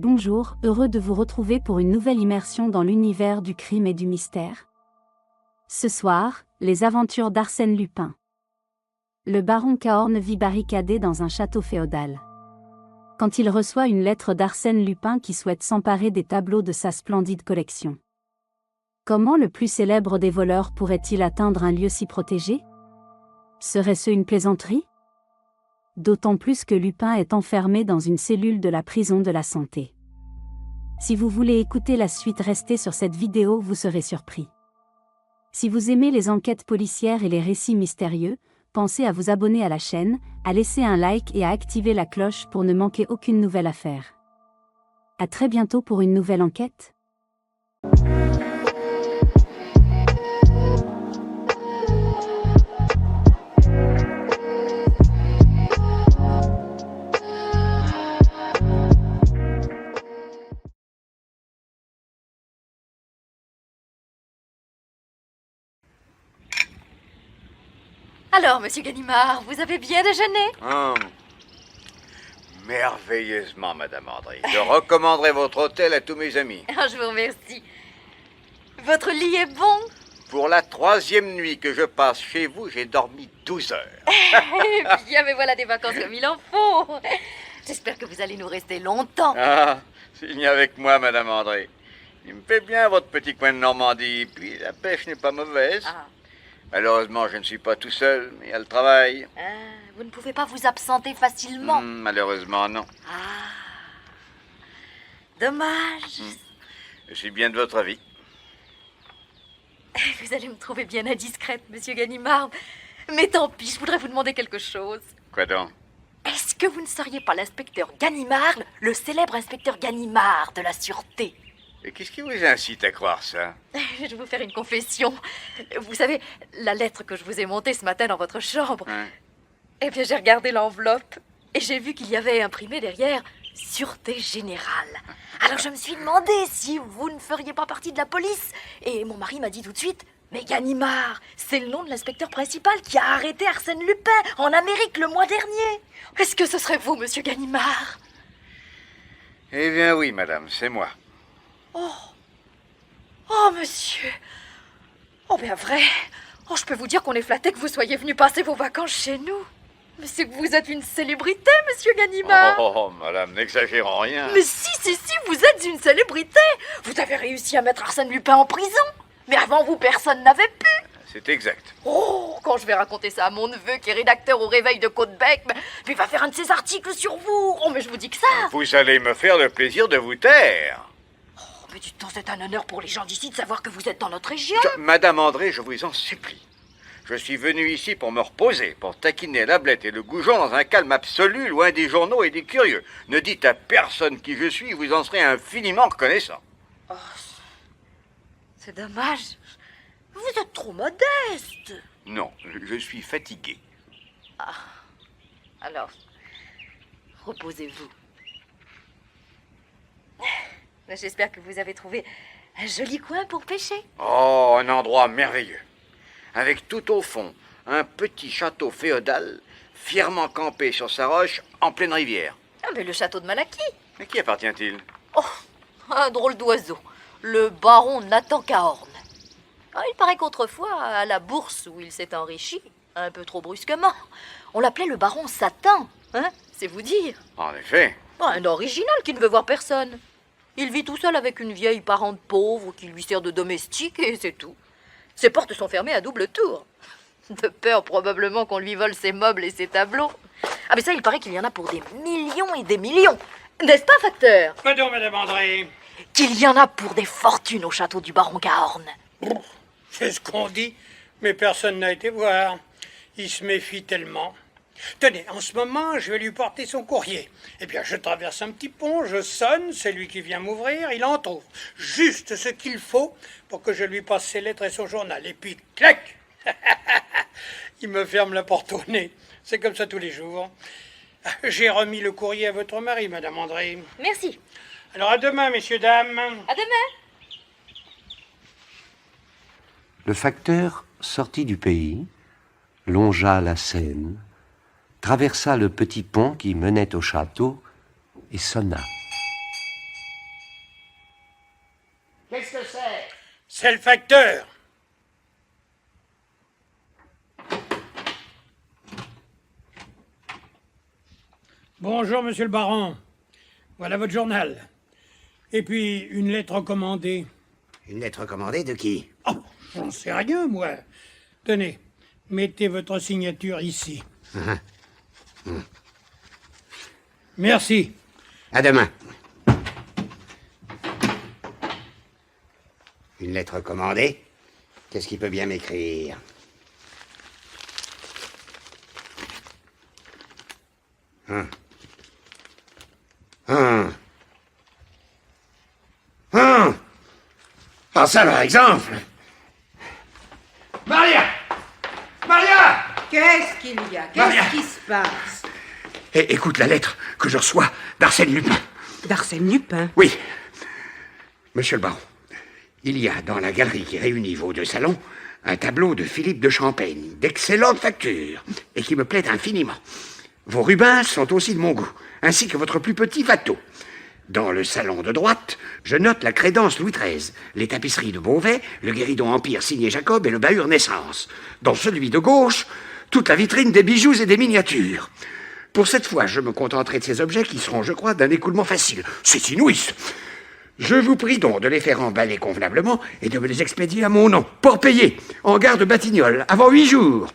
Bonjour, heureux de vous retrouver pour une nouvelle immersion dans l'univers du crime et du mystère. Ce soir, les aventures d'Arsène Lupin. Le baron Cahorn vit barricadé dans un château féodal. Quand il reçoit une lettre d'Arsène Lupin qui souhaite s'emparer des tableaux de sa splendide collection. Comment le plus célèbre des voleurs pourrait-il atteindre un lieu si protégé? Serait-ce une plaisanterie? D'autant plus que Lupin est enfermé dans une cellule de la prison de la Santé. Si vous voulez écouter la suite, restez sur cette vidéo, vous serez surpris. Si vous aimez les enquêtes policières et les récits mystérieux, pensez à vous abonner à la chaîne, à laisser un like et à activer la cloche pour ne manquer aucune nouvelle affaire. À très bientôt pour une nouvelle enquête. Alors, monsieur Ganimard, vous avez bien déjeuné? Merveilleusement, Madame André. Je recommanderai votre hôtel à tous mes amis. Je vous remercie. Votre lit est bon? Pour la 3e nuit que je passe chez vous, j'ai dormi 12 heures. Eh bien, mais voilà des vacances comme il en faut. J'espère que vous allez nous rester longtemps. Ah, signez avec moi, Madame André. Il me fait bien votre petit coin de Normandie, puis la pêche n'est pas mauvaise. Ah. Malheureusement, je ne suis pas tout seul, mais il y a le travail. Vous ne pouvez pas vous absenter facilement. Malheureusement, non. Dommage. Je suis bien de votre avis. Vous allez me trouver bien indiscrète, monsieur Ganimard. Mais tant pis, je voudrais vous demander quelque chose. Quoi donc? Est-ce que vous ne seriez pas l'inspecteur Ganimard, le célèbre inspecteur Ganimard de la Sûreté? Et qu'est-ce qui vous incite à croire ça? Je vais vous faire une confession. Vous savez, la lettre que je vous ai montée ce matin dans votre chambre, eh bien, j'ai regardé l'enveloppe et j'ai vu qu'il y avait imprimé derrière « Sûreté Générale ». Alors, je me suis demandé si vous ne feriez pas partie de la police. Et mon mari m'a dit tout de suite « Mais Ganimard, c'est le nom de l'inspecteur principal qui a arrêté Arsène Lupin en Amérique le mois dernier. Est-ce que ce serait vous, monsieur Ganimard ?» Eh bien oui, madame, c'est moi. Oh, monsieur. Oh, bien vrai. Oh, je peux vous dire qu'on est flattés que vous soyez venu passer vos vacances chez nous. Mais c'est que vous êtes une célébrité, monsieur Ganimard. Oh, madame, n'exagérons rien. Mais si, vous êtes une célébrité. Vous avez réussi à mettre Arsène Lupin en prison. Mais avant vous, personne n'avait pu. C'est exact. Oh, quand je vais raconter ça à mon neveu qui est rédacteur au Réveil de Côte-Bec, puis il va faire un de ses articles sur vous. Oh, mais je vous dis que ça. Vous allez me faire le plaisir de vous taire. Mais dites donc, c'est un honneur pour les gens d'ici de savoir que vous êtes dans notre région. Madame André, je vous en supplie. Je suis venu ici pour me reposer, pour taquiner la blette et le goujon dans un calme absolu, loin des journaux et des curieux. Ne dites à personne qui je suis, vous en serez infiniment reconnaissant. Oh, c'est dommage. Vous êtes trop modeste. Non, je suis fatigué. Alors, reposez-vous. J'espère que vous avez trouvé un joli coin pour pêcher. Oh, un endroit merveilleux. Avec tout au fond, un petit château féodal, fièrement campé sur sa roche, en pleine rivière. Ah, mais le château de Malaquis. À qui appartient-il? Oh, un drôle d'oiseau. Le baron Nathan Cahorn. Ah, il paraît qu'autrefois, à la bourse où il s'est enrichi, un peu trop brusquement, on l'appelait le baron Satin. Hein? C'est vous dire. En effet. Un original qui ne veut voir personne. Il vit tout seul avec une vieille parente pauvre qui lui sert de domestique et c'est tout. Ses portes sont fermées à double tour. De peur probablement qu'on lui vole ses meubles et ses tableaux. Ah mais ça, il paraît qu'il y en a pour des millions et des millions. N'est-ce pas, facteur? Quoi donc, Madame André? Qu'il y en a pour des fortunes au château du baron Cahorn. C'est ce qu'on dit, mais personne n'a été voir. Il se méfie tellement. Tenez, en ce moment, je vais lui porter son courrier. Eh bien, je traverse un petit pont, je sonne, c'est lui qui vient m'ouvrir, il en trouve juste ce qu'il faut pour que je lui passe ses lettres et son journal. Et puis, clac! Il me ferme la porte au nez. C'est comme ça tous les jours. J'ai remis le courrier à votre mari, Madame André. Merci. Alors, à demain, messieurs, dames. À demain. Le facteur sortit du pays, longea la Seine, traversa le petit pont qui menait au château et sonna. C'est le facteur. Bonjour, monsieur le baron. Voilà votre journal. Et puis, une lettre recommandée. Une lettre commandée de qui? Oh, j'en sais rien, moi. Tenez, mettez votre signature ici. Merci. À demain. Une lettre commandée? Qu'est-ce qu'il peut bien m'écrire? Ah, ça, par exemple. Maria! Maria! Qu'est-ce qu'il y a? Maria. Qu'est-ce qui se passe? Écoute la lettre que je reçois d'Arsène Lupin. D'Arsène Lupin? Oui. Monsieur le baron, il y a dans la galerie qui réunit vos deux salons un tableau de Philippe de Champaigne, d'excellente facture, et qui me plaît infiniment. Vos Rubens sont aussi de mon goût, ainsi que votre plus petit Watteau. Dans le salon de droite, je note la crédence Louis XIII, les tapisseries de Beauvais, le guéridon Empire signé Jacob et le bahut Renaissance. Dans celui de gauche, toute la vitrine des bijoux et des miniatures. Pour cette fois, je me contenterai de ces objets qui seront, je crois, d'un écoulement facile. C'est inouï. Je vous prie donc de les faire emballer convenablement et de me les expédier à mon nom, pour payer, en gare de Batignolles, avant 8 jours.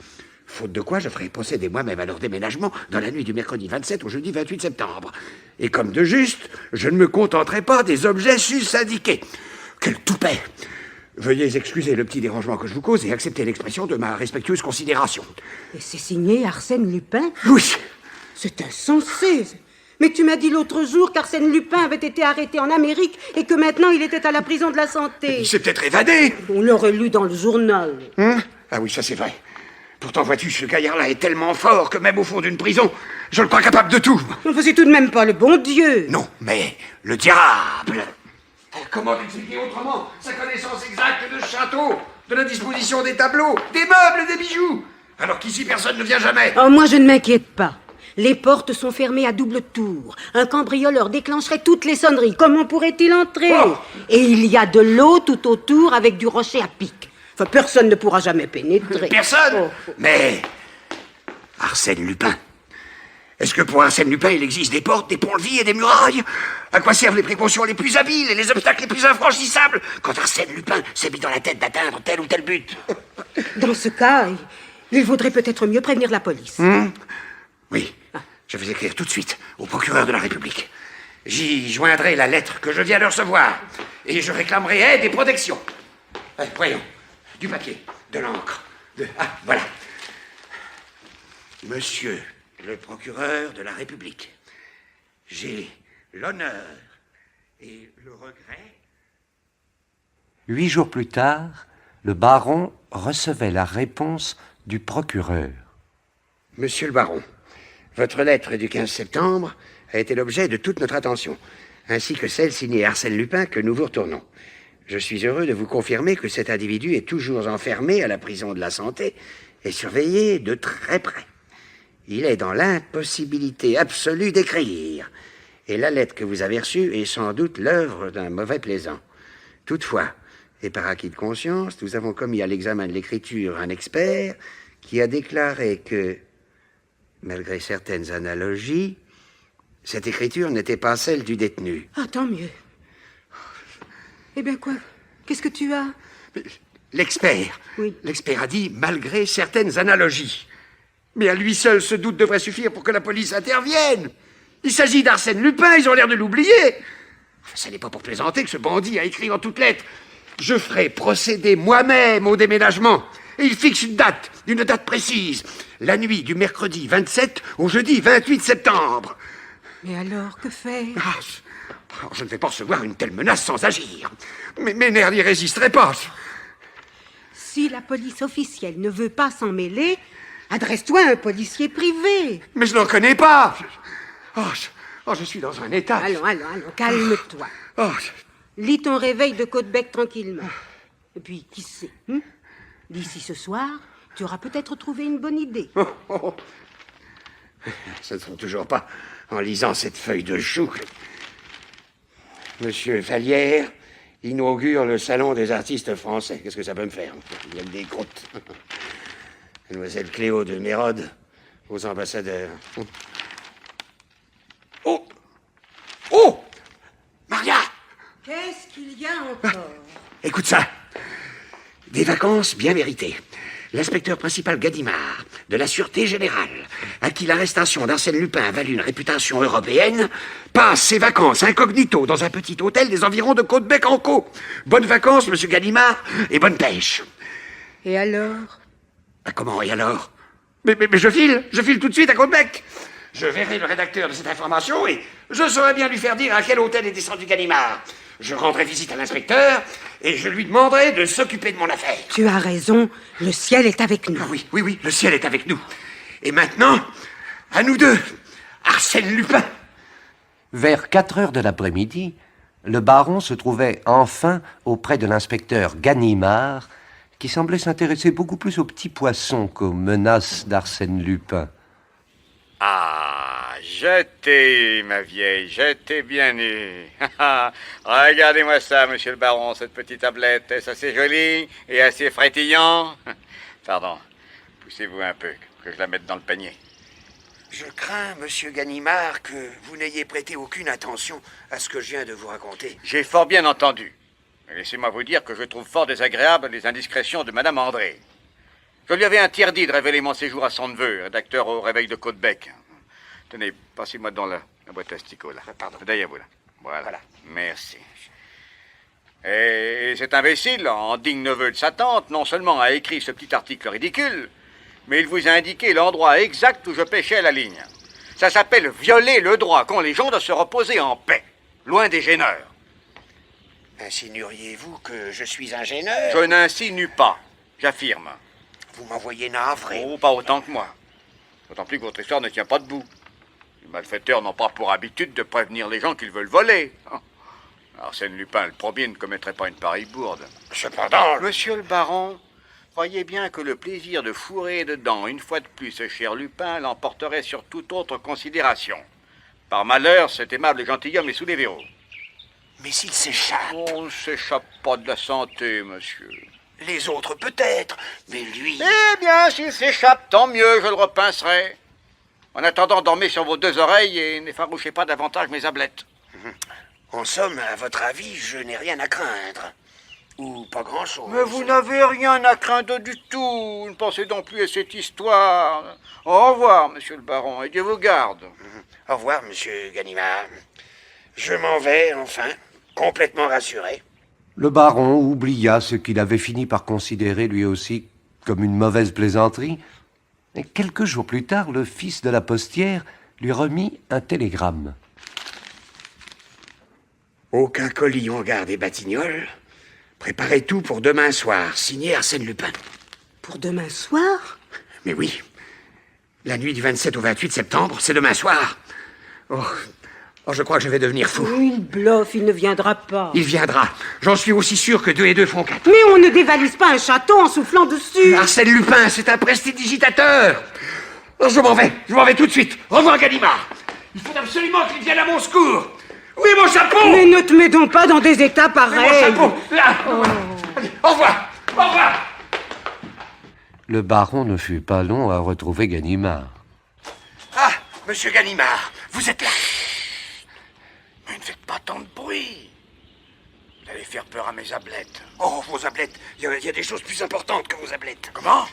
Faute de quoi, je ferai procéder moi-même à leur déménagement dans la nuit du mercredi 27 au jeudi 28 septembre. Et comme de juste, je ne me contenterai pas des objets sus-indiqués. Quel toupet! Veuillez excuser le petit dérangement que je vous cause et accepter l'expression de ma respectueuse considération. Et c'est signé Arsène Lupin? Oui. C'est insensé. Mais tu m'as dit l'autre jour qu'Arsène Lupin avait été arrêté en Amérique et que maintenant il était à la prison de la Santé. Il s'est peut-être évadé. On l'aurait lu dans le journal. Ah oui, ça c'est vrai. Pourtant, vois-tu, ce gaillard-là est tellement fort que même au fond d'une prison, je le crois capable de tout. Enfin, c'est tout de même pas le bon Dieu. Non, mais le diable. Comment expliquer autrement sa connaissance exacte de ce château, de la disposition des tableaux, des meubles, des bijoux, alors qu'ici personne ne vient jamais. Oh, moi je ne m'inquiète pas. Les portes sont fermées à double tour. Un cambrioleur déclencherait toutes les sonneries. Comment pourrait-il entrer? Oh. Et il y a de l'eau tout autour avec du rocher à pic. Enfin, personne ne pourra jamais pénétrer. Personne. Oh. Mais Arsène Lupin. Est-ce que pour Arsène Lupin, il existe des portes, des ponts-levis et des murailles? À quoi servent les précautions les plus habiles et les obstacles les plus infranchissables quand Arsène Lupin s'est mis dans la tête d'atteindre tel ou tel but? Dans ce cas, il vaudrait peut-être mieux prévenir la police. Oui, je vais écrire tout de suite au procureur de la République. J'y joindrai la lettre que je viens de recevoir et je réclamerai aide et protection. Voyons, du papier, de l'encre, Ah, voilà. Monsieur le procureur de la République, j'ai l'honneur et le regret... 8 jours plus tard, le baron recevait la réponse du procureur. Monsieur le baron, votre lettre du 15 septembre a été l'objet de toute notre attention, ainsi que celle signée Arsène Lupin que nous vous retournons. Je suis heureux de vous confirmer que cet individu est toujours enfermé à la prison de la Santé et surveillé de très près. Il est dans l'impossibilité absolue d'écrire, et la lettre que vous avez reçue est sans doute l'œuvre d'un mauvais plaisant. Toutefois, et par acquis de conscience, nous avons commis à l'examen de l'écriture un expert qui a déclaré que, malgré certaines analogies, cette écriture n'était pas celle du détenu. Ah, tant mieux. Eh bien quoi? Qu'est-ce que tu as? L'expert. Oui. L'expert a dit malgré certaines analogies. Mais à lui seul, ce doute devrait suffire pour que la police intervienne. Il s'agit d'Arsène Lupin, ils ont l'air de l'oublier. Ça n'est pas pour plaisanter que ce bandit a écrit en toutes lettres. Je ferai procéder moi-même au déménagement. Et il fixe une date précise. La nuit du mercredi 27 au jeudi 28 septembre. Mais alors, que faire? Je ne vais pas recevoir une telle menace sans agir. Mes nerfs n'y résisteraient pas. Si la police officielle ne veut pas s'en mêler, adresse-toi à un policier privé. Mais je n'en connais pas. Je suis dans un état. Allons, calme-toi. Lis ton réveil de Côte-Bec tranquillement. Et puis, qui sait, d'ici ce soir, tu auras peut-être trouvé une bonne idée. Ce ne sont toujours pas en lisant cette feuille de chou. Monsieur Vallière, inaugure le salon des artistes français. Qu'est-ce que ça peut me faire? Il y a des croûtes. Mademoiselle Cléo de Mérode, aux ambassadeurs. Oh! Oh! Maria! Qu'est-ce qu'il y a encore? Écoute ça. Des vacances bien méritées. L'inspecteur principal Gadimard, de la Sûreté Générale, à qui l'arrestation d'Arsène Lupin a valu une réputation européenne, passe ses vacances incognito dans un petit hôtel des environs de Côte-Bec-en-Caux. Bonnes vacances, monsieur Gadimard, et bonne pêche. Et alors? Ah, comment, et alors? Mais je file tout de suite à Côte-Bec. Je verrai le rédacteur de cette information et je saurai bien lui faire dire à quel hôtel est descendu Gallimard. Je rendrai visite à l'inspecteur et je lui demanderai de s'occuper de mon affaire. Tu as raison, le ciel est avec nous. Ah oui, le ciel est avec nous. Et maintenant, à nous deux, Arsène Lupin. Vers 4 heures de l'après-midi, le baron se trouvait enfin auprès de l'inspecteur Ganimard, qui semblait s'intéresser beaucoup plus aux petits poissons qu'aux menaces d'Arsène Lupin. Ah, je t'ai, ma vieille, je t'ai bien eu. Regardez-moi ça, monsieur le baron, cette petite tablette. Est-ce assez jolie et assez frétillant? Pardon, poussez-vous un peu, que je la mette dans le panier. Je crains, monsieur Ganimard, que vous n'ayez prêté aucune attention à ce que je viens de vous raconter. J'ai fort bien entendu. Laissez-moi vous dire que je trouve fort désagréables les indiscrétions de Madame André. Je lui avais interdit de révéler mon séjour à son neveu, rédacteur au Réveil de Côte-Bec. Tenez, passez-moi dans la boîte à asticots, là. Pardon. Derrière vous, là. Voilà. Merci. Et cet imbécile, en digne neveu de sa tante, non seulement a écrit ce petit article ridicule, mais il vous a indiqué l'endroit exact où je pêchais à la ligne. Ça s'appelle violer le droit qu'ont les gens de se reposer en paix, loin des gêneurs. Insinueriez-vous que je suis un gêneur? Je n'insinue pas, j'affirme. Vous m'envoyez navré. Oh, pas autant que moi. D'autant plus que votre histoire ne tient pas debout. Les malfaiteurs n'ont pas pour habitude de prévenir les gens qu'ils veulent voler. Arsène Lupin, le premier, ne commettrait pas une pareille bourde. Cependant... Monsieur le baron, croyez bien que le plaisir de fourrer dedans, une fois de plus, ce cher Lupin l'emporterait sur toute autre considération. Par malheur, cet aimable gentilhomme est sous les verrous. Mais s'il s'échappe... On ne s'échappe pas de la santé, monsieur. Les autres peut-être, mais lui... Eh bien, s'il s'échappe, tant mieux, je le repincerai. En attendant, dormez sur vos deux oreilles et n'effarouchez pas davantage mes ablettes. En somme, à votre avis, je n'ai rien à craindre. Ou pas grand-chose. Mais vous n'avez rien à craindre du tout. Ne pensez donc plus à cette histoire. Au revoir, monsieur le baron, et Dieu vous garde. Au revoir, monsieur Ganimard. Je m'en vais, enfin, complètement rassuré. Le baron oublia ce qu'il avait fini par considérer lui aussi comme une mauvaise plaisanterie. Et quelques jours plus tard, le fils de la postière lui remit un télégramme. Aucun colis en gare des Batignolles. Préparez tout pour demain soir, signé Arsène Lupin. Pour demain soir? Mais oui, la nuit du 27 au 28 septembre, c'est demain soir. Oh, je crois que je vais devenir fou. Une bluffe, il ne viendra pas. Il viendra. J'en suis aussi sûr que 2 et 2 font 4. Mais on ne dévalise pas un château en soufflant dessus. Arsène Lupin, c'est un prestidigitateur. Oh, je m'en vais tout de suite. Au revoir, Ganimard. Il faut absolument qu'il vienne à mon secours. Où est mon chapeau? Mais ne te mets donc pas dans des états pareils. Mon chapeau, là. Allez, au revoir. Le baron ne fut pas long à retrouver Ganimard. Ah, monsieur Ganimard, vous êtes là. Mais ne faites pas tant de bruit. Vous allez faire peur à mes ablettes. Oh, vos ablettes. Il y a des choses plus importantes que vos ablettes. Comment?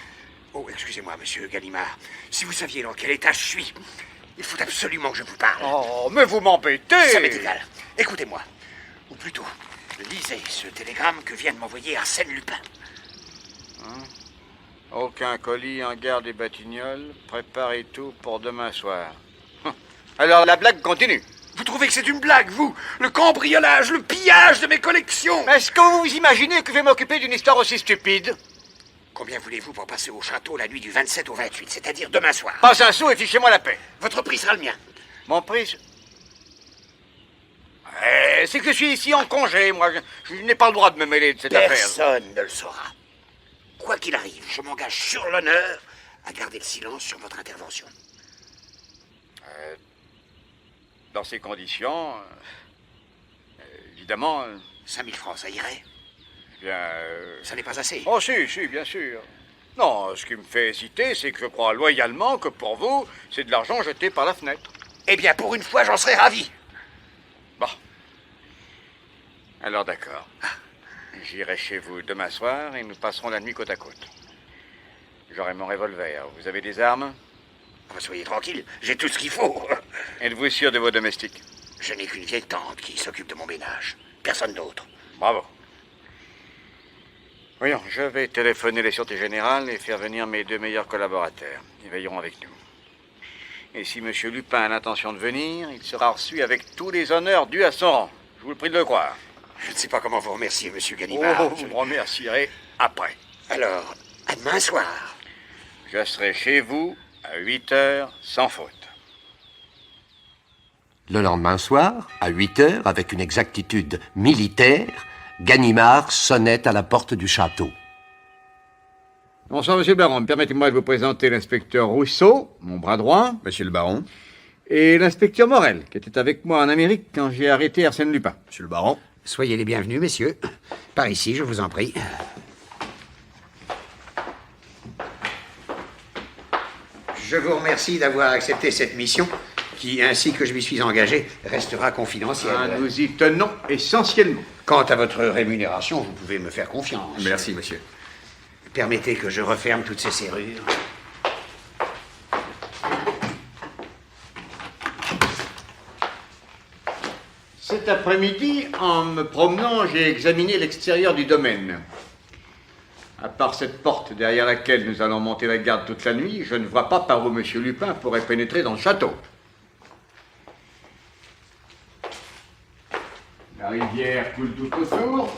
Oh, excusez-moi, monsieur Ganimard. Si vous saviez dans quel état je suis, il faut absolument que je vous parle. Oh, mais vous m'embêtez. Ça m'est égal. Écoutez-moi. Ou plutôt, lisez ce télégramme que vient de m'envoyer Arsène Lupin. Aucun colis en gare des Batignolles. Préparez tout pour demain soir. Alors la blague continue. Vous trouvez que c'est une blague, vous? Le cambriolage, le pillage de mes collections? Est-ce que vous imaginez que je vais m'occuper d'une histoire aussi stupide? Combien voulez-vous pour passer au château la nuit du 27 au 28, c'est-à-dire demain soir? Pas un sou et fichez-moi la paix. Votre prix sera le mien. Mon prix... c'est que je suis ici en congé, moi. Je n'ai pas le droit de me mêler de cette affaire. Personne ne le saura. Quoi qu'il arrive, je m'engage sur l'honneur à garder le silence sur votre intervention. Dans ces conditions, évidemment... 5 000 francs, ça irait? Bien. Ça n'est pas assez. Oh, si, bien sûr. Non, ce qui me fait hésiter, c'est que je crois loyalement que pour vous, c'est de l'argent jeté par la fenêtre. Eh bien, pour une fois, j'en serais ravi. Bon. Alors d'accord. J'irai chez vous demain soir et nous passerons la nuit côte à côte. J'aurai mon revolver. Vous avez des armes? Soyez tranquille, j'ai tout ce qu'il faut. Êtes-vous sûr de vos domestiques? Je n'ai qu'une vieille tante qui s'occupe de mon ménage. Personne d'autre. Bravo. Voyons, je vais téléphoner les sûretés générales et faire venir mes 2 meilleurs collaborateurs. Ils veilleront avec nous. Et si M. Lupin a l'intention de venir, il sera reçu avec tous les honneurs dus à son rang. Je vous le prie de le croire. Je ne sais pas comment vous remercier, monsieur Ganimard. Vous me remercierez après. Alors, à demain soir. Je serai chez vous à 8 heures sans faute. Le lendemain soir, à 8 heures, avec une exactitude militaire, Ganimard sonnait à la porte du château. Bonsoir, monsieur le baron. Permettez-moi de vous présenter l'inspecteur Rousseau, mon bras droit. Monsieur le baron. Et l'inspecteur Morel, qui était avec moi en Amérique quand j'ai arrêté Arsène Lupin. Monsieur le baron. Soyez les bienvenus, messieurs. Par ici, je vous en prie. Je vous remercie d'avoir accepté cette mission, qui, ainsi que je m'y suis engagé, restera confidentielle. Ah, nous y tenons essentiellement. Quant à votre rémunération, vous pouvez me faire confiance. Merci, monsieur. Permettez que je referme toutes ces serrures. Cet après-midi, en me promenant, j'ai examiné l'extérieur du domaine. À part cette porte derrière laquelle nous allons monter la garde toute la nuit, je ne vois pas par où M. Lupin pourrait pénétrer dans le château. La rivière coule tout autour,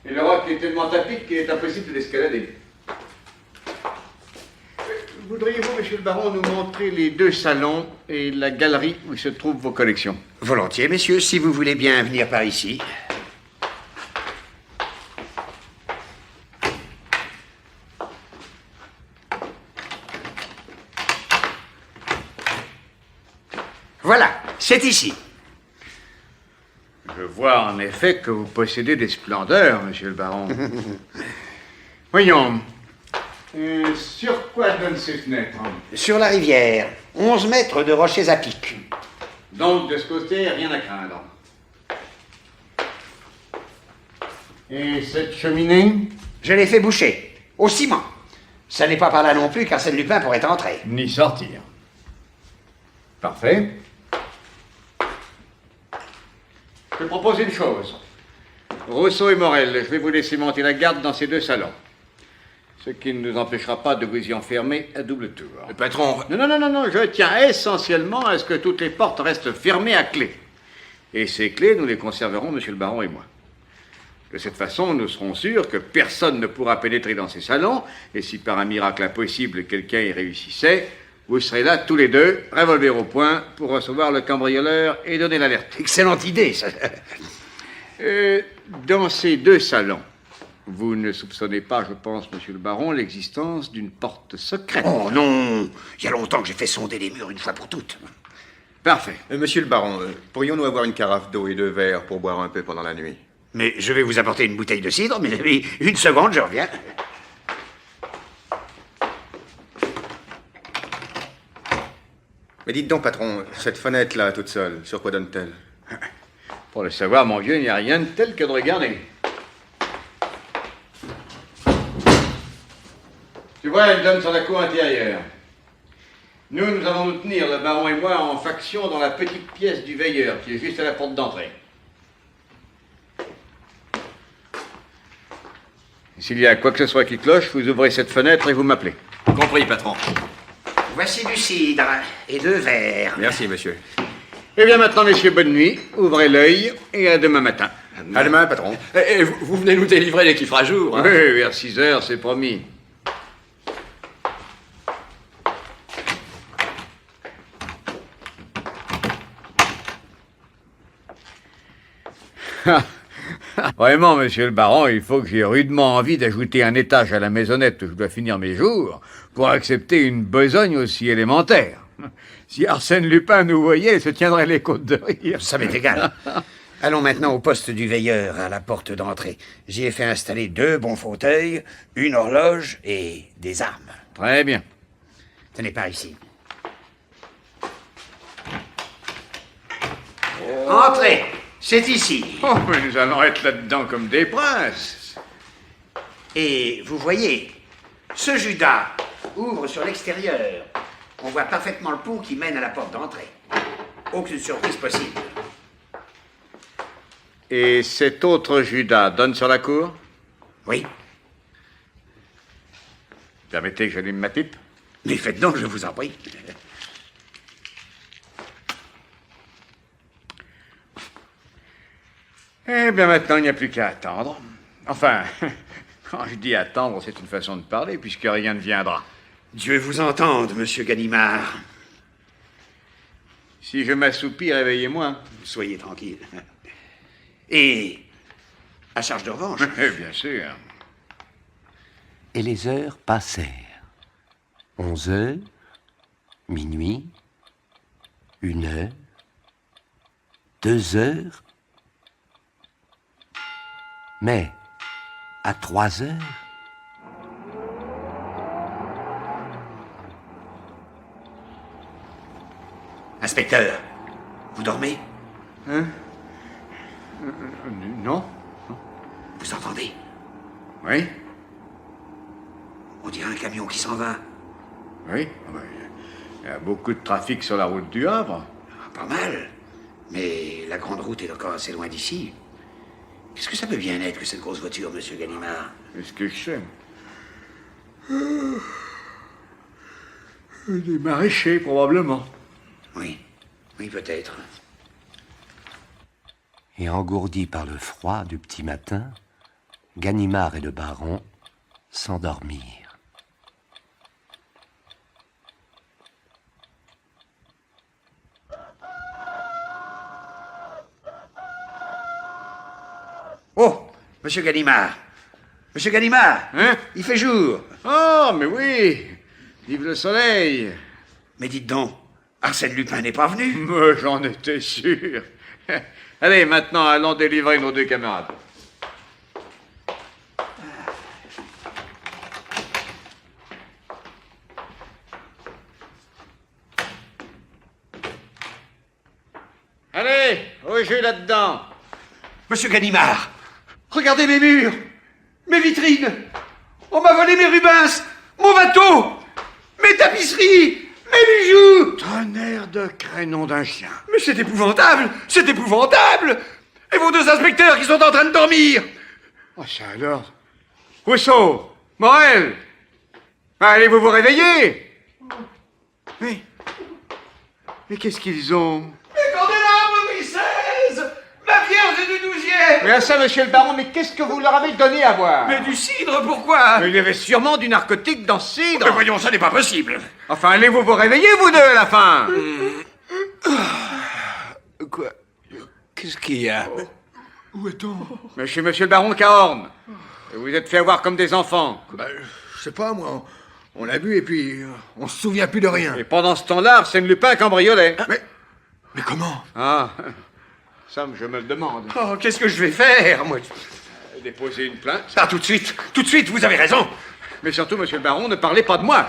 et le roc est tellement tapis qu'il est impossible de l'escalader. Voudriez-vous, monsieur le baron, nous montrer les 2 salons et la galerie où se trouvent vos collections? Volontiers, messieurs, si vous voulez bien venir par ici. Voilà, c'est ici. Je vois en effet que vous possédez des splendeurs, monsieur le baron. Voyons. Sur quoi donnent ces fenêtres? Sur la rivière, 11 mètres de rochers à pic. Donc, de ce côté, rien à craindre. Et cette cheminée? Je l'ai fait boucher, au ciment. Ça n'est pas par là non plus qu'Arsène Lupin pourrait entrer. Ni sortir. Parfait. Je propose une chose. Rousseau et Morel, je vais vous laisser monter la garde dans ces 2 salons. Ce qui ne nous empêchera pas de vous y enfermer à double tour. Le patron... Non, je tiens essentiellement à ce que toutes les portes restent fermées à clé. Et ces clés, nous les conserverons, monsieur le baron et moi. De cette façon, nous serons sûrs que personne ne pourra pénétrer dans ces salons, et si par un miracle impossible quelqu'un y réussissait, vous serez là tous les 2, revolver au poing, pour recevoir le cambrioleur et donner l'alerte. Excellente idée, ça. Dans ces 2 salons, vous ne soupçonnez pas, je pense, monsieur le baron, l'existence d'une porte secrète? Oh non, il y a longtemps que j'ai fait sonder les murs une fois pour toutes. Parfait. Monsieur le baron, pourrions-nous avoir une carafe d'eau et 2 verres pour boire un peu pendant la nuit? Mais je vais vous apporter une bouteille de cidre, mes amis. Une seconde, je reviens. Mais dites donc, patron, cette fenêtre-là, toute seule, sur quoi donne-t-elle? Pour le savoir, mon vieux, il n'y a rien de tel que de regarder. Tu vois, elle donne sur la cour intérieure. Nous allons nous tenir, le baron et moi, en faction dans la petite pièce du veilleur, qui est juste à la porte d'entrée. S'il y a quoi que ce soit qui cloche, vous ouvrez cette fenêtre et vous m'appelez. Compris, patron. Voici du cidre et 2 verres. Merci, monsieur. Eh bien maintenant, messieurs, bonne nuit, ouvrez l'œil et à demain matin. À demain, patron. Et vous venez nous délivrer dès qu'il fera jour. Hein? Oui, vers 6 heures, c'est promis. Vraiment, monsieur le baron, il faut que j'ai rudement envie d'ajouter un étage à la maisonnette où je dois finir mes jours pour accepter une besogne aussi élémentaire. Si Arsène Lupin nous voyait, il se tiendrait les côtes de rire. Ça m'est égal. Allons maintenant au poste du veilleur, à la porte d'entrée. J'y ai fait installer 2 bons fauteuils, une horloge et des armes. Très bien. Tenez par ici. Entrez, c'est ici. Oh, mais nous allons être là-dedans comme des princes. Et vous voyez, ce Judas ouvre sur l'extérieur. On voit parfaitement le pont qui mène à la porte d'entrée. Aucune surprise possible. Et cet autre Judas donne sur la cour? Oui. Permettez que j'allume ma pipe? Mais faites donc, je vous en prie. Eh bien, maintenant, il n'y a plus qu'à attendre. Enfin, quand je dis attendre, c'est une façon de parler, puisque rien ne viendra. Dieu vous entende, monsieur Ganimard. Si je m'assoupis, réveillez-moi. Soyez tranquille. Et à charge de revanche. Bien sûr. Et les heures passèrent. 11 heures, minuit, 1 heure, 2 heures. Mais à 3 heures, Inspecteur, vous dormez? Non? Vous entendez? Oui? On dirait un camion qui s'en va. Oui? Ah ben, il y a beaucoup de trafic sur la route du Havre. Pas mal. Mais la grande route est encore assez loin d'ici. Qu'est-ce que ça peut bien être que cette grosse voiture, monsieur Ganimard? Est-ce que je sais? Des maraîchers, probablement. Oui, oui, peut-être. et engourdis par le froid du petit matin, Ganimard et le baron s'endormirent. Oh, monsieur Ganimard. Monsieur Ganimard. Hein? Il fait jour. Oh, mais oui. Vive le soleil. Mais dites donc, Arsène Lupin n'est pas venu? Mais j'en étais sûr. Allez, maintenant, allons délivrer nos deux camarades. Allez, au jeu là-dedans. Monsieur Ganimard, regardez mes murs, mes vitrines. On m'a volé mes Rubens, mon bateau, mes tapisseries, mes bijoux. Tonnerre de crénon d'un chien. Mais c'est épouvantable, c'est épouvantable. Et vos deux inspecteurs qui sont en train de dormir. Oh, ça alors. Rousseau, Morel, allez-vous vous réveiller? Mais qu'est-ce qu'ils ont? Mes candélabres Louis XVI, ma Vierge du 12e. Mais à ça, monsieur le baron, mais qu'est-ce que vous leur avez donné à boire? Mais du cidre, pourquoi? Mais il y avait sûrement du narcotique dans ce cidre. Mais voyons, ça n'est pas possible. Enfin, allez-vous vous réveiller, vous deux, à la fin? Quoi? Qu'est-ce qu'il y a? Où est-on? Mais chez monsieur le baron Cahorn. Vous vous êtes fait avoir comme des enfants. Je sais pas, moi. On l'a bu et puis on se souvient plus de rien. Et pendant ce temps-là, Arsène Lupin cambriolait. Mais comment? Ah, ça, je me le demande. Oh, qu'est-ce que je vais faire, moi? Déposer une plainte. Ah, tout de suite, vous avez raison. Mais surtout, monsieur le baron, ne parlez pas de moi.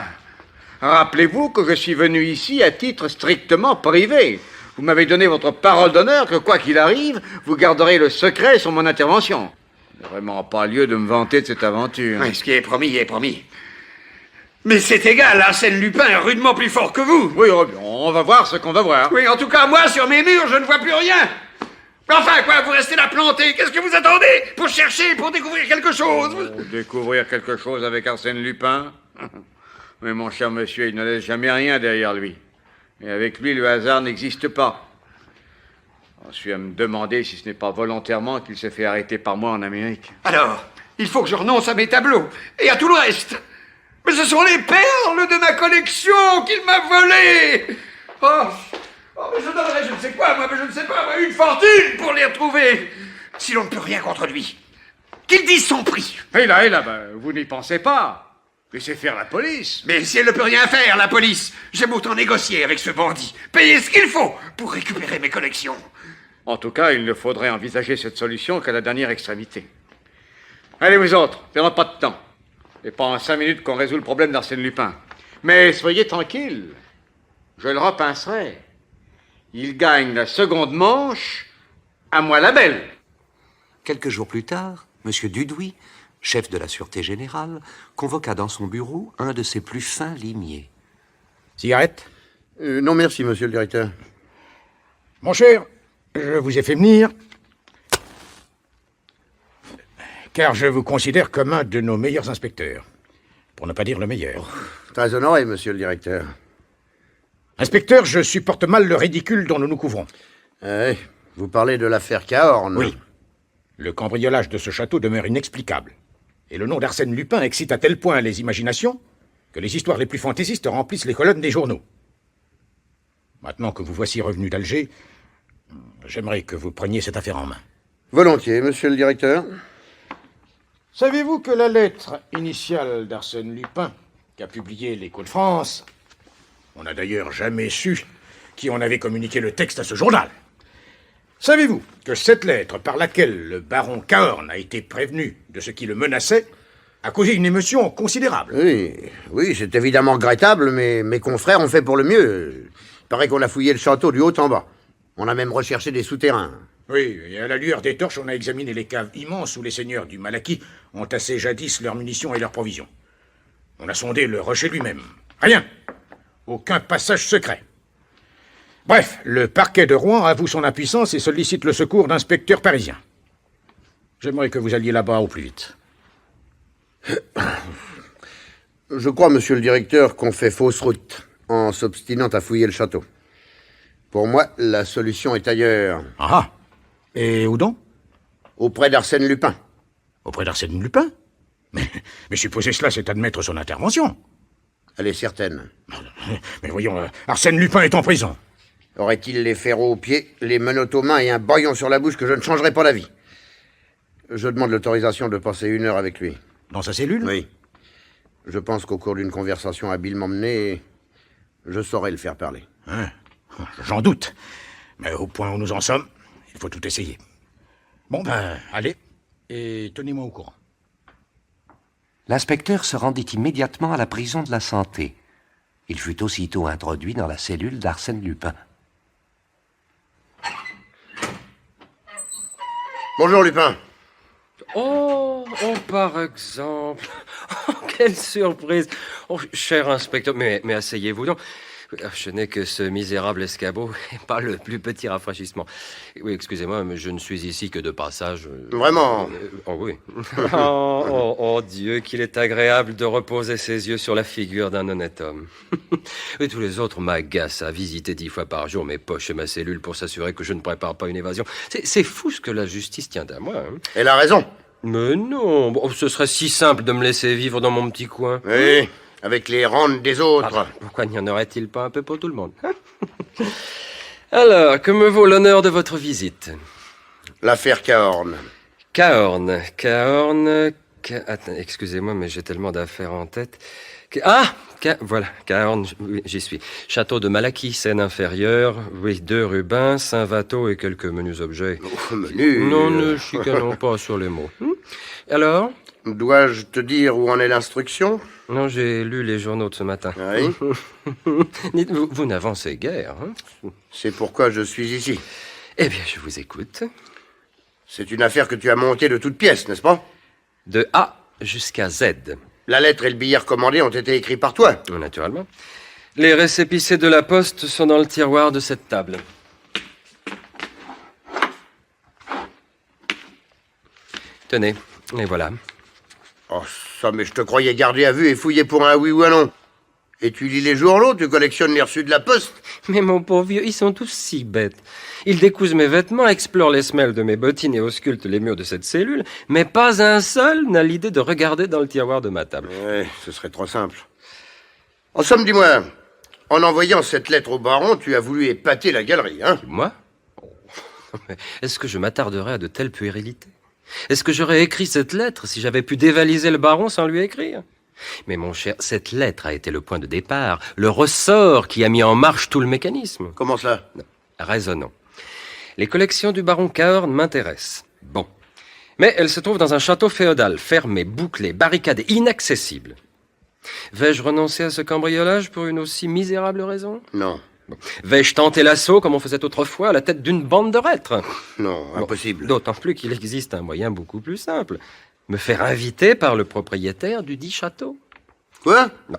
Rappelez-vous que je suis venu ici à titre strictement privé. Vous m'avez donné votre parole d'honneur que, quoi qu'il arrive, vous garderez le secret sur mon intervention. Il n'y a vraiment pas lieu de me vanter de cette aventure. Oui, ce qui est promis est promis. Mais c'est égal, Arsène Lupin est rudement plus fort que vous. Oui, on va voir ce qu'on va voir. Oui, en tout cas, moi, sur mes murs, je ne vois plus rien. Enfin, quoi, vous restez là planté. Qu'est-ce que vous attendez? Pour chercher, pour découvrir quelque chose? Pour découvrir quelque chose avec Arsène Lupin? Mais mon cher monsieur, il ne laisse jamais rien derrière lui. Et avec lui, le hasard n'existe pas. Je suis à me demander si ce n'est pas volontairement qu'il s'est fait arrêter par moi en Amérique. Alors, il faut que je renonce à mes tableaux et à tout le reste. Mais ce sont les perles de ma collection qu'il m'a volées. Oh, mais je donnerais je ne sais quoi, moi, mais je ne sais pas, moi, une fortune pour les retrouver. Si l'on ne peut rien contre lui, qu'il dise son prix. Et là, vous n'y pensez pas. Laissez faire la police. Mais si elle ne peut rien faire, la police, j'aime autant négocier avec ce bandit, payer ce qu'il faut pour récupérer mes collections. En tout cas, il ne faudrait envisager cette solution qu'à la dernière extrémité. Allez, vous autres, perdons pas de temps. Et pas en 5 minutes qu'on résout le problème d'Arsène Lupin. Mais soyez tranquilles, je le repincerai. Il gagne la seconde manche, à moi la belle. Quelques jours plus tard, M. Dudouis, chef de la Sûreté Générale, convoqua dans son bureau un de ses plus fins limiers. Cigarette? Non, merci, monsieur le directeur. Mon cher, je vous ai fait venir car je vous considère comme un de nos meilleurs inspecteurs. Pour ne pas dire le meilleur. Très honoré, monsieur le directeur. Inspecteur, je supporte mal le ridicule dont nous nous couvrons. Vous parlez de l'affaire Cahorn. Oui. Le cambriolage de ce château demeure inexplicable. Et le nom d'Arsène Lupin excite à tel point les imaginations que les histoires les plus fantaisistes remplissent les colonnes des journaux. Maintenant que vous voici revenu d'Alger, j'aimerais que vous preniez cette affaire en main. Volontiers, monsieur le directeur. Savez-vous que la lettre initiale d'Arsène Lupin, qu'a publiée l'Écho de France, on n'a d'ailleurs jamais su qui en avait communiqué le texte à ce journal. Savez-vous que cette lettre par laquelle le baron Cahorn a été prévenu de ce qui le menaçait a causé une émotion considérable? Oui, c'est évidemment regrettable, mais mes confrères ont fait pour le mieux. Il paraît qu'on a fouillé le château du haut en bas. On a même recherché des souterrains. Oui, et à la lueur des torches, on a examiné les caves immenses où les seigneurs du Malaquis ont tassé jadis leurs munitions et leurs provisions. On a sondé le rocher lui-même. Rien. Aucun passage secret. Bref, le parquet de Rouen avoue son impuissance et sollicite le secours d'inspecteurs parisiens. J'aimerais que vous alliez là-bas au plus vite. Je crois, monsieur le directeur, qu'on fait fausse route en s'obstinant à fouiller le château. Pour moi, la solution est ailleurs. Ah! Et où donc? Auprès d'Arsène Lupin. Auprès d'Arsène Lupin? Mais supposer cela, c'est admettre son intervention. Elle est certaine. Mais voyons, Arsène Lupin est en prison. Aurait-il les ferros aux pieds, les menottes aux mains et un bâillon sur la bouche que je ne changerai pas d'avis? Je demande l'autorisation de passer 1 heure avec lui. Dans sa cellule? Oui. Je pense qu'au cours d'une conversation habilement menée, je saurai le faire parler. Hein? J'en doute. Mais au point où nous en sommes, il faut tout essayer. Bon, allez, et tenez-moi au courant. L'inspecteur se rendit immédiatement à la prison de la Santé. Il fut aussitôt introduit dans la cellule d'Arsène Lupin. Bonjour, Lupin. Oh, par exemple. Oh, quelle surprise. Oh, cher inspecteur, mais asseyez-vous donc. Je n'ai que ce misérable escabeau et pas le plus petit rafraîchissement. Oui, excusez-moi, mais je ne suis ici que de passage. Vraiment? Oh oui. oh Dieu, qu'il est agréable de reposer ses yeux sur la figure d'un honnête homme. Et tous les autres m'agacent à visiter 10 fois par jour mes poches et ma cellule pour s'assurer que je ne prépare pas une évasion. C'est fou ce que la justice tient à moi. Hein. Elle a raison. Mais non, ce serait si simple de me laisser vivre dans mon petit coin. Oui, avec les rentes des autres. Pourquoi n'y en aurait-il pas un peu pour tout le monde? Alors, que me vaut l'honneur de votre visite? L'affaire Cahorn. Cahorn. Attends, excusez-moi, mais j'ai tellement d'affaires en tête. Voilà, Cahorn, oui, j'y suis. Château de Malaquis, Seine inférieure, oui, 2 rubans, Saint-Vato et quelques menus objets. Non, ne chicanons pas sur les mots. Alors? Dois-je te dire où en est l'instruction? Non, j'ai lu les journaux de ce matin. Oui. Vous n'avancez guère. Hein? C'est pourquoi je suis ici. Eh bien, je vous écoute. C'est une affaire que tu as montée de toutes pièces, n'est-ce pas? De A jusqu'à Z. La lettre et le billet recommandé ont été écrits par toi. Naturellement. Les récépissés de la poste sont dans le tiroir de cette table. Tenez, et voilà. Oh, ça, mais je te croyais gardé à vue et fouillé pour un oui ou un non. Et tu lis les journaux, tu collectionnes les reçus de la poste. Mais mon pauvre vieux, ils sont tous si bêtes. Ils décousent mes vêtements, explorent les semelles de mes bottines et auscultent les murs de cette cellule, mais pas un seul n'a l'idée de regarder dans le tiroir de ma table. Ouais, ce serait trop simple. En somme, dis-moi, en envoyant cette lettre au baron, tu as voulu épater la galerie, hein? Moi? Est-ce que je m'attarderais à de telles puérilités? Est-ce que j'aurais écrit cette lettre si j'avais pu dévaliser le baron sans lui écrire? Mais mon cher, cette lettre a été le point de départ, le ressort qui a mis en marche tout le mécanisme. Comment ça? Raisonnons. Les collections du baron Cahorn m'intéressent. Bon. Mais elles se trouvent dans un château féodal, fermé, bouclé, barricadé, inaccessible. Vais-je renoncer à ce cambriolage pour une aussi misérable raison? Non. Bon. Vais-je tenter l'assaut comme on faisait autrefois à la tête d'une bande de reîtres? Non, impossible. D'autant plus qu'il existe un moyen beaucoup plus simple. Me faire inviter par le propriétaire du dit château. Quoi? Non.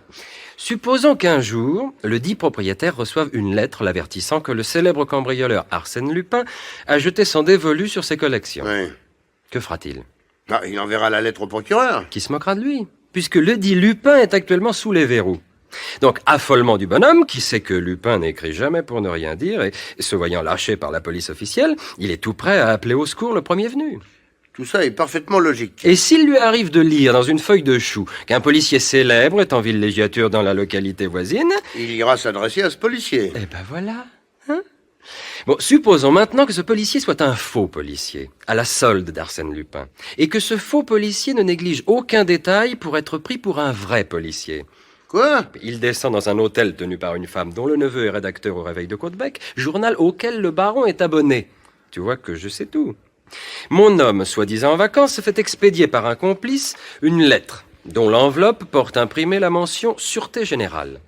Supposons qu'un jour, le dit propriétaire reçoive une lettre l'avertissant que le célèbre cambrioleur Arsène Lupin a jeté son dévolu sur ses collections. Oui. Que fera-t-il? Ah, il enverra la lettre au procureur. Qui se moquera de lui, puisque le dit Lupin est actuellement sous les verrous. Donc, affolement du bonhomme, qui sait que Lupin n'écrit jamais pour ne rien dire, et se voyant lâché par la police officielle, il est tout prêt à appeler au secours le premier venu. Tout ça est parfaitement logique. Et s'il lui arrive de lire dans une feuille de chou qu'un policier célèbre est en villégiature dans la localité voisine... Il ira s'adresser à ce policier. Eh ben voilà. Hein? Bon, supposons maintenant que ce policier soit un faux policier, à la solde d'Arsène Lupin, et que ce faux policier ne néglige aucun détail pour être pris pour un vrai policier. Quoi? Il descend dans un hôtel tenu par une femme dont le neveu est rédacteur au Réveil de Caudebec, journal auquel le baron est abonné. Tu vois que je sais tout. Mon homme, soi-disant en vacances, se fait expédier par un complice une lettre dont l'enveloppe porte imprimée la mention Sûreté Générale.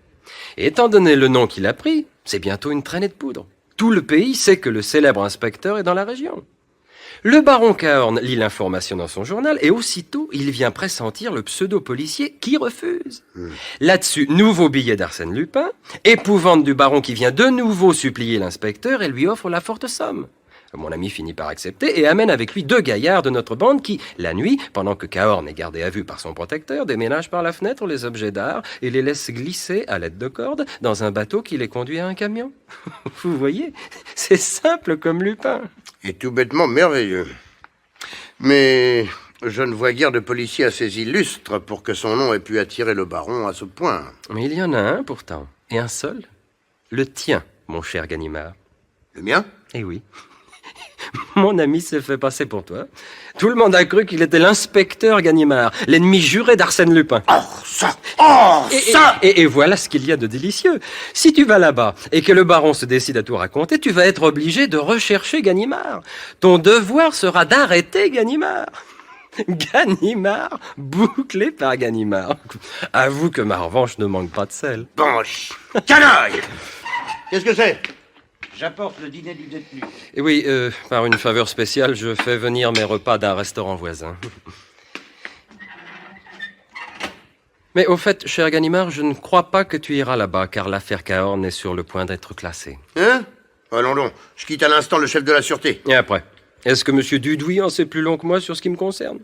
Et étant donné le nom qu'il a pris, c'est bientôt une traînée de poudre. Tout le pays sait que le célèbre inspecteur est dans la région. Le baron Cahorn lit l'information dans son journal et aussitôt, il vient pressentir le pseudo-policier qui refuse. Là-dessus, nouveau billet d'Arsène Lupin, épouvante du baron qui vient de nouveau supplier l'inspecteur et lui offre la forte somme. Mon ami finit par accepter et amène avec lui 2 gaillards de notre bande qui, la nuit, pendant que Cahorn est gardé à vue par son protecteur, déménagent par la fenêtre les objets d'art et les laissent glisser à l'aide de cordes dans un bateau qui les conduit à un camion. Vous voyez, c'est simple comme Lupin. Et tout bêtement merveilleux. Mais je ne vois guère de policier assez illustre pour que son nom ait pu attirer le baron à ce point. Mais il y en a un pourtant, et un seul. Le tien, mon cher Ganimard. Le mien? Eh oui. Mon ami s'est fait passer pour toi. Tout le monde a cru qu'il était l'inspecteur Ganimard, l'ennemi juré d'Arsène Lupin. Oh, ça! Oh, ça! Et voilà ce qu'il y a de délicieux. Si tu vas là-bas et que le baron se décide à tout raconter, tu vas être obligé de rechercher Ganimard. Ton devoir sera d'arrêter Ganimard. Ganimard, bouclé par Ganimard. Avoue que ma revanche ne manque pas de sel. Banche! Canaille! Qu'est-ce que c'est? J'apporte le dîner du détenu. Et oui, par une faveur spéciale, je fais venir mes repas d'un restaurant voisin. Mais au fait, cher Ganimard, je ne crois pas que tu iras là-bas, car l'affaire Cahorn est sur le point d'être classée. Hein? Allons donc, je quitte à l'instant le chef de la sûreté. Et après, est-ce que M. Dudouis en sait plus long que moi sur ce qui me concerne?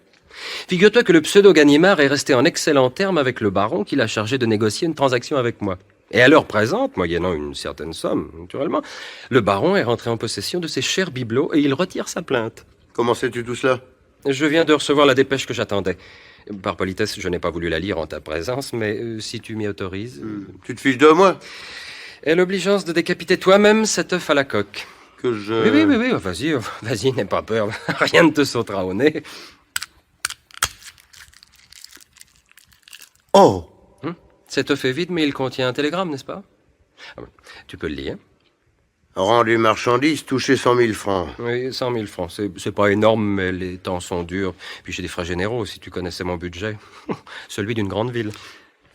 Figure-toi que le pseudo-Ganimard est resté en excellent terme avec le baron qui l'a chargé de négocier une transaction avec moi. Et à l'heure présente, moyennant une certaine somme, naturellement, le baron est rentré en possession de ses chers bibelots et il retire sa plainte. Comment sais-tu tout cela? Je viens de recevoir la dépêche que j'attendais. Par politesse, je n'ai pas voulu la lire en ta présence, mais si tu m'y autorises... Tu te fiches de moi? Et l'obligeance de décapiter toi-même cet œuf à la coque. Que je... Oui, vas-y, n'aie pas peur, rien ne te sautera au nez. Oh! Cet œuf est vide, mais il contient un télégramme, n'est-ce pas? Tu peux le lire. Rendu marchandise, touché 100 000 francs. Oui, 100 000 francs. C'est pas énorme, mais les temps sont durs. Puis j'ai des frais généraux, si tu connaissais mon budget. Celui d'une grande ville.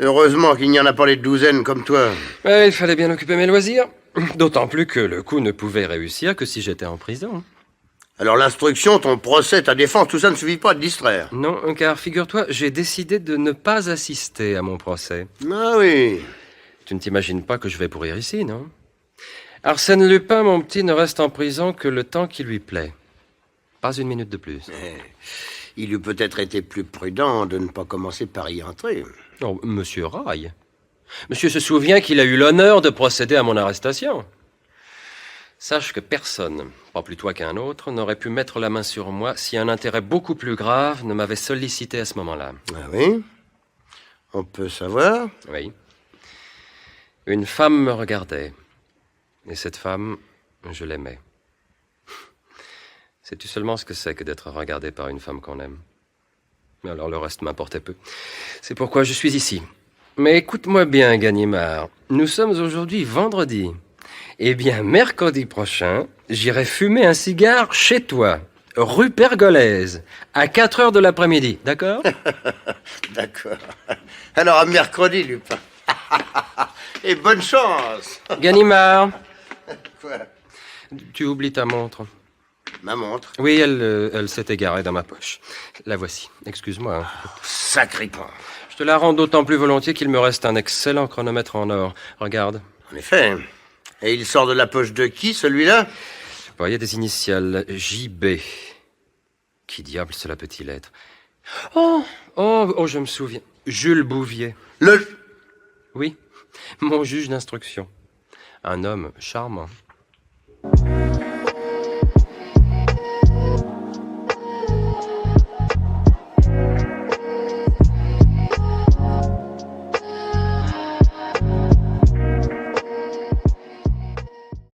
Heureusement qu'il n'y en a pas les douzaines comme toi. Ouais, il fallait bien occuper mes loisirs. D'autant plus que le coup ne pouvait réussir que si j'étais en prison. Alors l'instruction, ton procès, ta défense, tout ça ne suffit pas à te distraire. Non, car figure-toi, j'ai décidé de ne pas assister à mon procès. Ah oui. Tu ne t'imagines pas que je vais pourrir ici, non? Arsène Lupin, mon petit, ne reste en prison que le temps qui lui plaît. Pas une minute de plus. Il eût peut-être été plus prudent de ne pas commencer par y entrer. Oh, monsieur Raille. Monsieur se souvient qu'il a eu l'honneur de procéder à mon arrestation. Sache que personne, pas plus toi qu'un autre, n'aurait pu mettre la main sur moi si un intérêt beaucoup plus grave ne m'avait sollicité à ce moment-là. Ah oui? On peut savoir? Oui. Une femme me regardait. Et cette femme, je l'aimais. Sais-tu seulement ce que c'est que d'être regardé par une femme qu'on aime? Mais alors le reste m'importait peu. C'est pourquoi je suis ici. Mais écoute-moi bien, Ganimard. Nous sommes aujourd'hui vendredi. Eh bien, mercredi prochain, j'irai fumer un cigare chez toi, rue Pergolèse, à 4 heures de l'après-midi, d'accord? D'accord. Alors à mercredi, Lupin. Et bonne chance. Ganimard, Quoi? tu oublies ta montre. Ma montre? Oui, elle s'est égarée dans ma poche. La voici. Excuse-moi. Hein. Sacré pan. Je te la rends d'autant plus volontiers qu'il me reste un excellent chronomètre en or. Regarde. En effet. Et il sort de la poche de qui, celui-là? Bon, il y a des initiales JB. Qui diable cela peut-il être? Oh, je me souviens. Jules Bouvier. Oui, mon juge d'instruction. Un homme charmant.